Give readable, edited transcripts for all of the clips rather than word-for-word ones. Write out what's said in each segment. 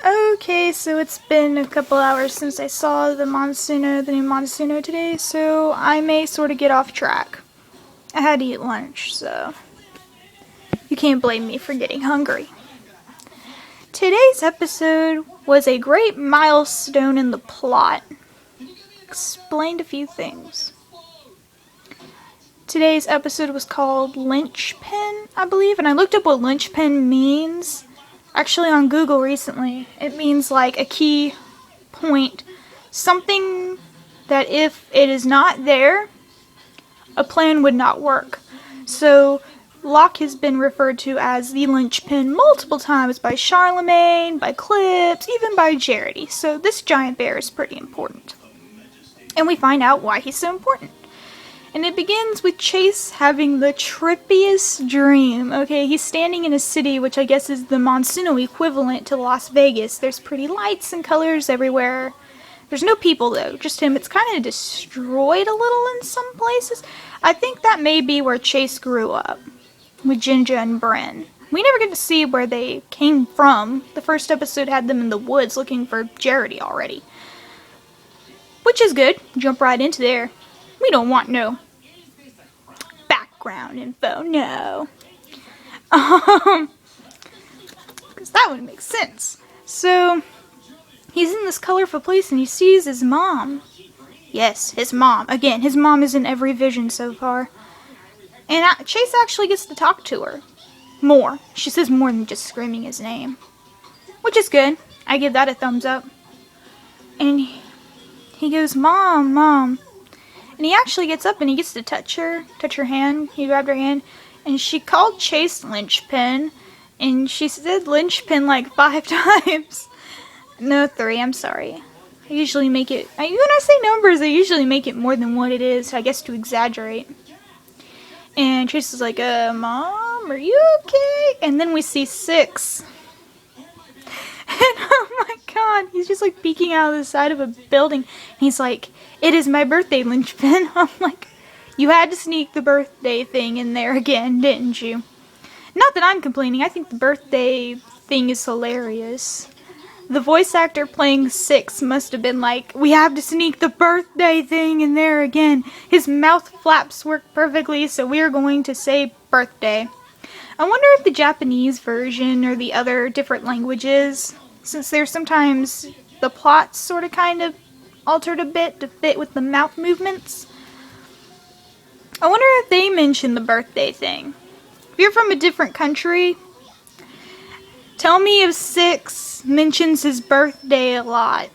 Okay, so it's been a couple hours since I saw the new Monsuno today, so I may sort of get off track. I had to eat lunch, so you can't blame me for getting hungry. Today's episode was a great milestone in the plot. Explained a few things. Today's episode was called Linchpin, I believe, and I looked up what Linchpin means. Actually, on Google recently. It means like a key point. Something that if it is not there, a plan would not work. So, Locke has been referred to as the linchpin multiple times by Charlemagne, by Clips, even by Jarity. So this giant bear is pretty important. And we find out why he's so important. And it begins with Chase having the trippiest dream. Okay, he's standing in a city, which I guess is the Monsuno equivalent to Las Vegas. There's pretty lights and colors everywhere. There's no people, though, just him. It's kind of destroyed a little in some places. I think that may be where Chase grew up, with Ginger and Bren. We never get to see where they came from. The first episode had them in the woods looking for Jarity already. Which is good. Jump right into there. We don't want no background info, no. Because that would make sense. So, he's in this colorful place and he sees his mom. Yes, his mom. Again, his mom is in every vision so far. And Chase actually gets to talk to her. More. She says more than just screaming his name. Which is good. I give that a thumbs up. And he goes, Mom, Mom. And he actually gets up and he gets to touch her hand. He grabbed her hand. And she called Chase Linchpin. And she said Linchpin like 5 times. No, 3, I'm sorry. I usually make it, when I say numbers, I usually make it more than what it is, I guess to exaggerate. And Chase is like, Mom, are you okay? And then we see 6. And oh my god, he's just like peeking out of the side of a building. And he's like, it is my birthday, Linchpin. I'm like, you had to sneak the birthday thing in there again, didn't you? Not that I'm complaining, I think the birthday thing is hilarious. The voice actor playing 6 must have been like, we have to sneak the birthday thing in there again. His mouth flaps work perfectly, so we are going to say birthday. I wonder if the Japanese version or the other different languages, since there's sometimes the plots sort of kind of altered a bit to fit with the mouth movements. I wonder if they mention the birthday thing. If you're from a different country, tell me if 6 mentions his birthday a lot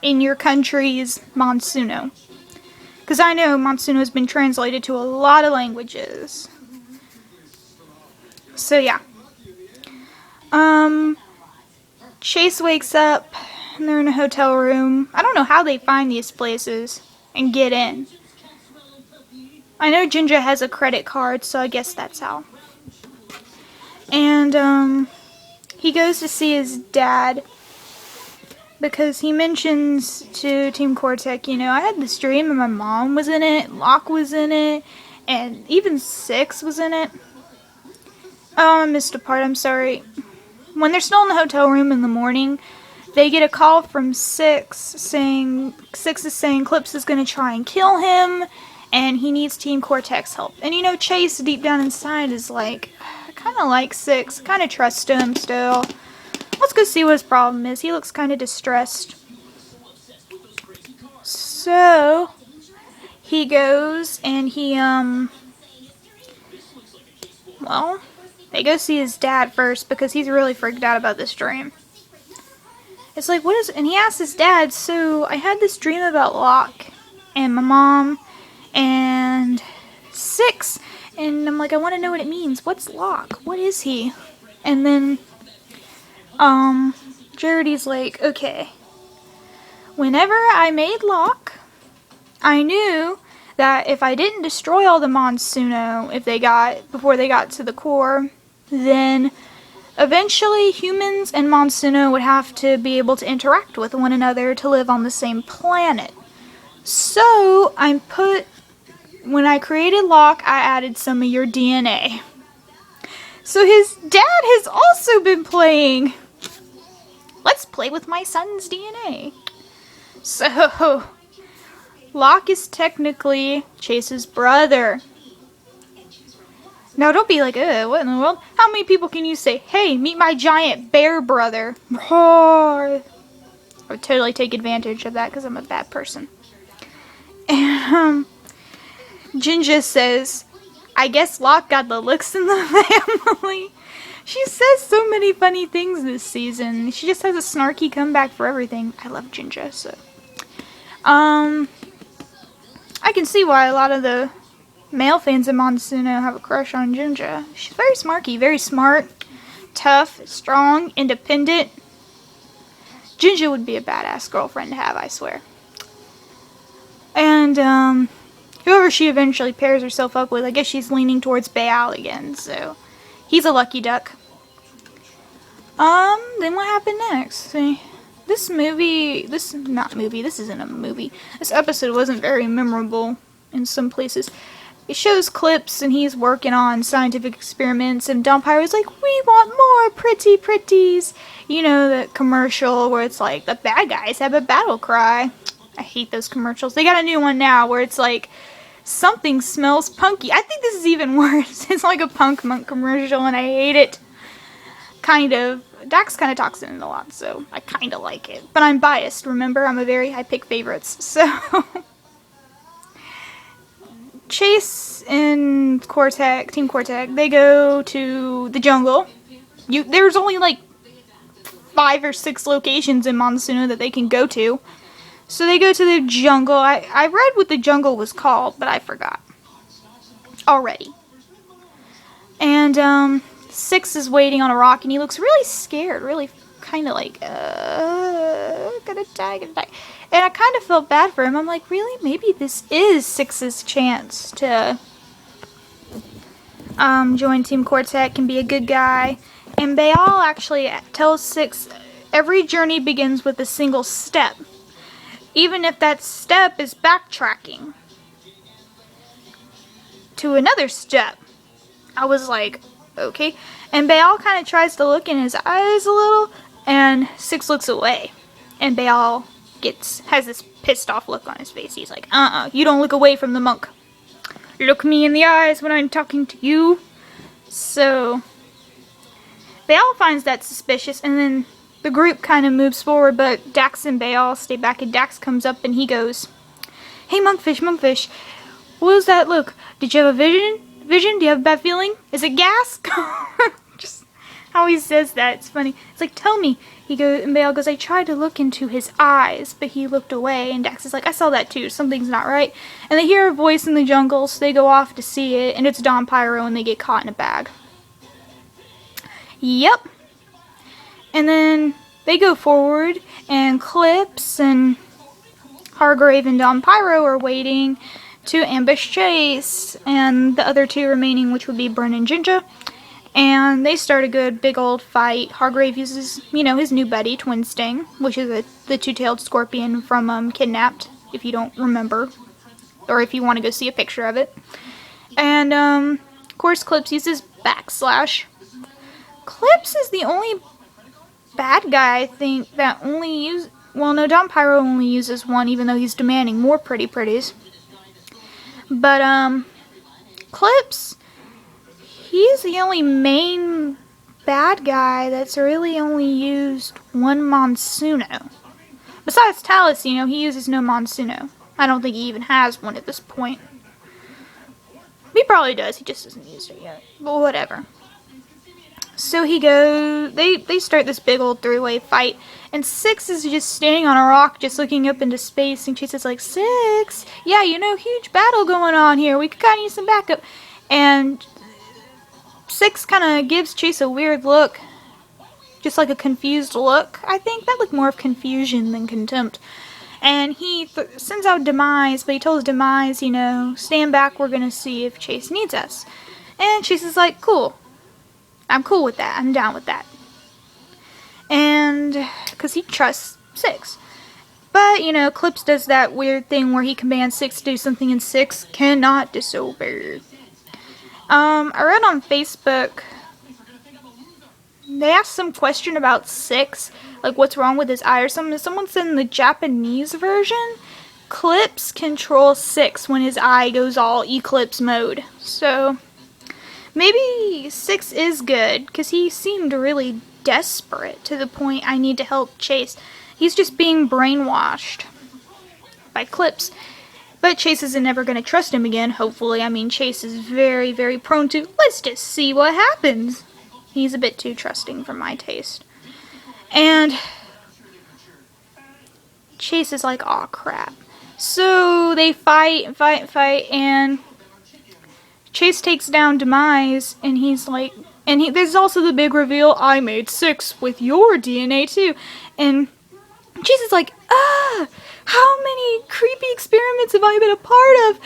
in your country's Monsuno. Because I know Monsuno has been translated to a lot of languages. So yeah. Chase wakes up and they're in a hotel room. I don't know how they find these places and get in. I know Ginger has a credit card, so I guess that's how. And he goes to see his dad because he mentions to Team Cortec, I had this dream and my mom was in it, Locke was in it, and even 6 was in it. Oh, I missed a part, I'm sorry. When they're still in the hotel room in the morning, they get a call from 6 is saying Clips is going to try and kill him, and he needs Team Cortec's help. And Chase deep down inside is like, I kind of like 6, kind of trust him still. Let's go see what his problem is. He looks kind of distressed. So, he goes and they go see his dad first because he's really freaked out about this dream. It's like, and he asks his dad, so I had this dream about Locke and my mom and 6. And I'm like, I want to know what it means. What's Locke? What is he? And then, Jarity's like, okay. Whenever I made Locke, I knew that if I didn't destroy all the Monsuno before they got to the core, then eventually humans and Monsuno would have to be able to interact with one another to live on the same planet. So, when I created Locke, I added some of your DNA. So his dad has also been playing Let's play with my son's DNA. So, Locke is technically Chase's brother. Now, don't be like, what in the world? How many people can you say, hey, meet my giant bear brother? Roar. I would totally take advantage of that because I'm a bad person. And, Ginger says, I guess Locke got the looks in the family. She says so many funny things this season. She just has a snarky comeback for everything. I love Ginger, so. I can see why a lot of the male fans of Monsuno have a crush on Ginger. She's very smarky, very smart, tough, strong, independent. Ginger would be a badass girlfriend to have, I swear. And, whoever she eventually pairs herself up with, I guess she's leaning towards Baal again, so he's a lucky duck. Then what happened next? See, this isn't a movie. This episode wasn't very memorable in some places. It shows clips and he's working on scientific experiments and Don Pyro's like, we want more pretty pretties. You know, the commercial where it's like, the bad guys have a battle cry. I hate those commercials. They got a new one now where it's like, something smells punky. I think this is even worse. It's like a Punk Monk commercial and I hate it. Kind of. Dax kind of talks in it a lot, so I kind of like it. But I'm biased, remember? I pick favorites. So, Chase and Team Cortec, they go to the jungle. There's only like 5 or 6 locations in Monsuno that they can go to. So they go to the jungle. I read what the jungle was called, but I forgot already. And, Six is waiting on a rock, and he looks really scared, really kind of like, gonna die. And I kind of felt bad for him. I'm like, really? Maybe this is Six's chance to join Team Cortec and be a good guy. And Baal actually tells Six, every journey begins with a single step. Even if that step is backtracking to another step. I was like, okay. And Baal kind of tries to look in his eyes a little, and Six looks away. And Baal has this pissed off look on his face. He's like, you don't look away from the monk. Look me in the eyes when I'm talking to you. So, Baal finds that suspicious, and then the group kind of moves forward, but Dax and Baal stay back, and Dax comes up and he goes, hey, Monkfish, what was that look? Did you have a vision? Do you have a bad feeling? Is it gas? Just how he says that, it's funny. It's like, tell me. And Baal goes, I tried to look into his eyes, but he looked away. And Dax is like, I saw that too. Something's not right. And they hear a voice in the jungle, so they go off to see it, and it's Don Pyro, and they get caught in a bag. Yep. And then they go forward, and Clips and Hargrave and Don Pyro are waiting to ambush Chase, and the other 2 remaining, which would be Bryn and Ginger. And they start a good big old fight. Hargrave uses, his new buddy, Twin Sting, which is the 2-tailed scorpion from Kidnapped, if you don't remember. Or if you want to go see a picture of it. And, of course, Clips uses Backslash. Clips is the only bad guy, I think, that only uses... Well, no, Don Pyro only uses one, even though he's demanding more pretties. But, Clips, he's the only main bad guy that's really only used one Monsuno. Besides Talus, he uses no Monsuno. I don't think he even has one at this point. He probably does, he just hasn't used it yet. But whatever. So they start this big old 3-way fight, and Six is just standing on a rock, just looking up into space, and Chase is like, Six, yeah, huge battle going on here, we could kind of use some backup. And Six kind of gives Chase a weird look, just like a confused look. I think that looked more of confusion than contempt. And he sends out Demise, but he tells Demise, stand back, we're gonna see if Chase needs us. And Chase is like, cool. I'm cool with that. I'm down with that. And, because he trusts Six. But, Clips does that weird thing where he commands Six to do something and Six cannot disobey. I read on Facebook, they asked some question about Six, like what's wrong with his eye or something. Someone said in the Japanese version, Clips control 6 when his eye goes all eclipse mode. So maybe 6 is good, because he seemed really desperate to the point I need to help Chase. He's just being brainwashed by Clips. But Chase isn't never going to trust him again, hopefully. I mean, Chase is very, very prone to, let's just see what happens. He's a bit too trusting for my taste. And Chase is like, aw, crap. So they fight, and Chase takes down Demise, and he's like, there's also the big reveal, I made 6 with your DNA too. And Chase is like, how many creepy experiments have I been a part of?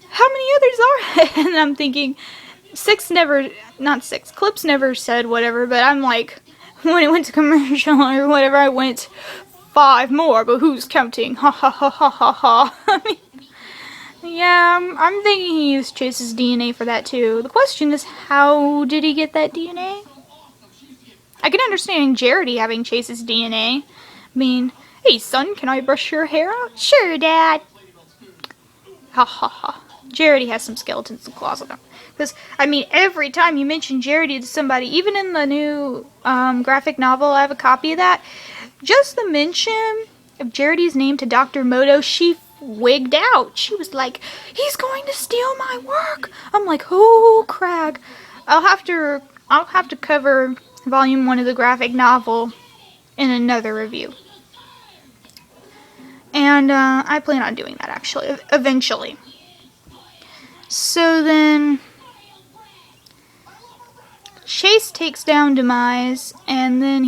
How many others are? And I'm thinking, Clips never said whatever, but I'm like, when it went to commercial or whatever, I went, 5 more, but who's counting? Ha ha ha ha ha ha. I mean, yeah, I'm thinking he used Chase's DNA for that too. The question is, how did he get that DNA? I can understand Jarity having Chase's DNA. I mean, hey son, can I brush your hair out? Sure, Dad. Ha ha ha. Jarity has some skeletons in the closet. Because, I mean, every time you mention Jarity to somebody, even in the new graphic novel, I have a copy of that, just the mention of Jarity's name to Dr. Moto, she wigged out. She was like, he's going to steal my work. I'm like, oh, crag. I'll have to cover volume 1 of the graphic novel in another review. And I plan on doing that, actually, eventually. So then Chase takes down Demise, and then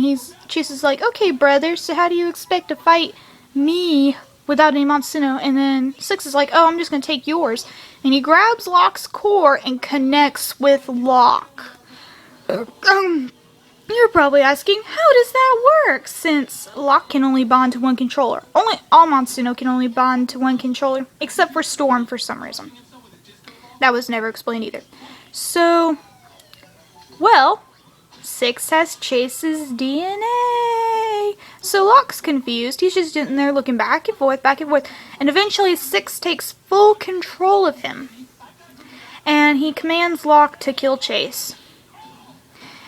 Chase is like, okay, brother, so how do you expect to fight me without any Monsuno? And then 6 is like, oh, I'm just going to take yours. And he grabs Locke's core and connects with Locke. You're probably asking, how does that work? Since Locke can only bond to one controller. All Monsuno can only bond to one controller, except for Storm for some reason. That was never explained either. So, well, 6 has Chase's DNA. So Locke's confused. He's just sitting there looking back and forth. And eventually 6 takes full control of him. And he commands Locke to kill Chase.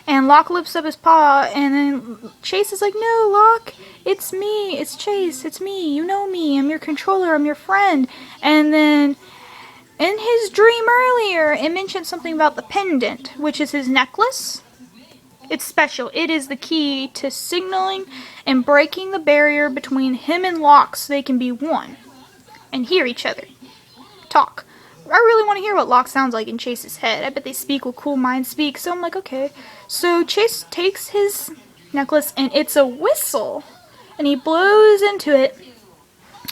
And Locke lifts up his paw, and then Chase is like, no, Locke, it's me, it's Chase, it's me, you know me, I'm your controller, I'm your friend. And then, in his dream earlier, it mentioned something about the pendant, which is his necklace. It's special. It is the key to signaling and breaking the barrier between him and Locke so they can be one and hear each other talk. I really want to hear what Locke sounds like in Chase's head. I bet they speak what cool minds speak, so I'm like, okay. So Chase takes his necklace, and it's a whistle, and he blows into it,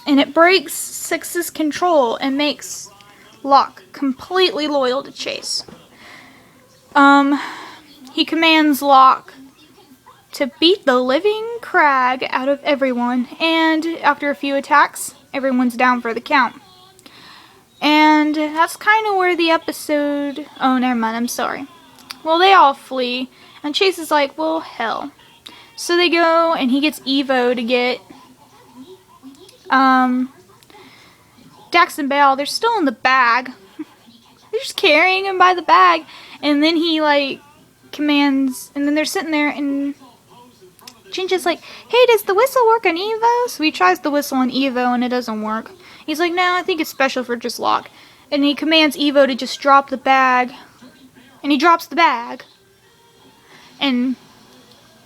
and it breaks 6's control and makes Locke completely loyal to Chase. He commands Locke to beat the living crag out of everyone, and after a few attacks, everyone's down for the count. And that's kind of where the episode... Oh, never mind, I'm sorry. Well, they all flee, and Chase is like, well, hell. So they go, and he gets Evo to get... Dax and Bale, they're still in the bag. They're just carrying him by the bag, and then he, like, commands... And then they're sitting there, and... Jinja's like, hey, does the whistle work on Evo? So he tries the whistle on Evo, and it doesn't work. He's like, no, I think it's special for just Locke. And he commands Evo to just drop the bag. And he drops the bag. And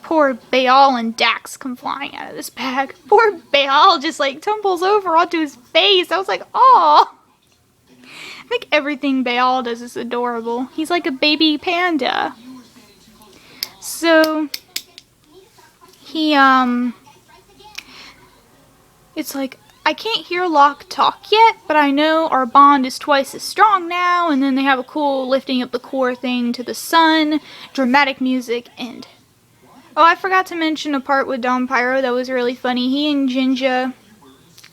poor Baal and Dax come flying out of this bag. Poor Baal just like tumbles over onto his face. I was like, aw. I think everything Baal does is adorable. He's like a baby panda. So, he, it's like, I can't hear Locke talk yet, but I know our bond is twice as strong now, and then they have a cool lifting up the core thing to the sun, dramatic music, and... Oh, I forgot to mention a part with Dom Pyro that was really funny. He and Jinja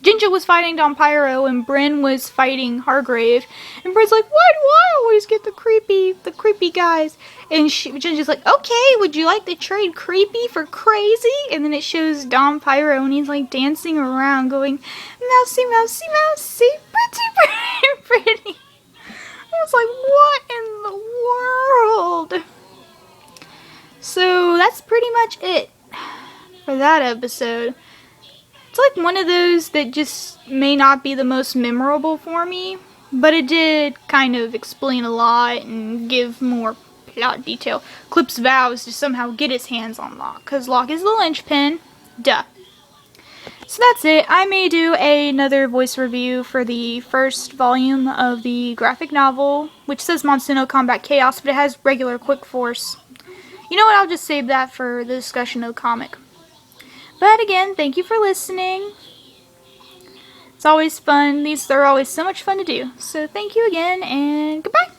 Ginger was fighting Don Pyro and Bryn was fighting Hargrave. And Bryn's like, why do I always get the creepy guys? And Ginger's like, okay, would you like to trade creepy for crazy? And then it shows Don Pyro and he's like dancing around going, mousy, mousy, mousy, pretty, pretty, pretty. I was like, what in the world? So that's pretty much it for that episode. It's like one of those that just may not be the most memorable for me, but it did kind of explain a lot and give more plot detail. Clip's vows to somehow get his hands on Locke, because Locke is the linchpin. Duh. So that's it. I may do another voice review for the first volume of the graphic novel, which says Monsuno Combat Chaos, but it has regular Quick Force. You know what, I'll just save that for the discussion of the comic. But again, thank you for listening. It's always fun. These are always so much fun to do. So thank you again, and goodbye.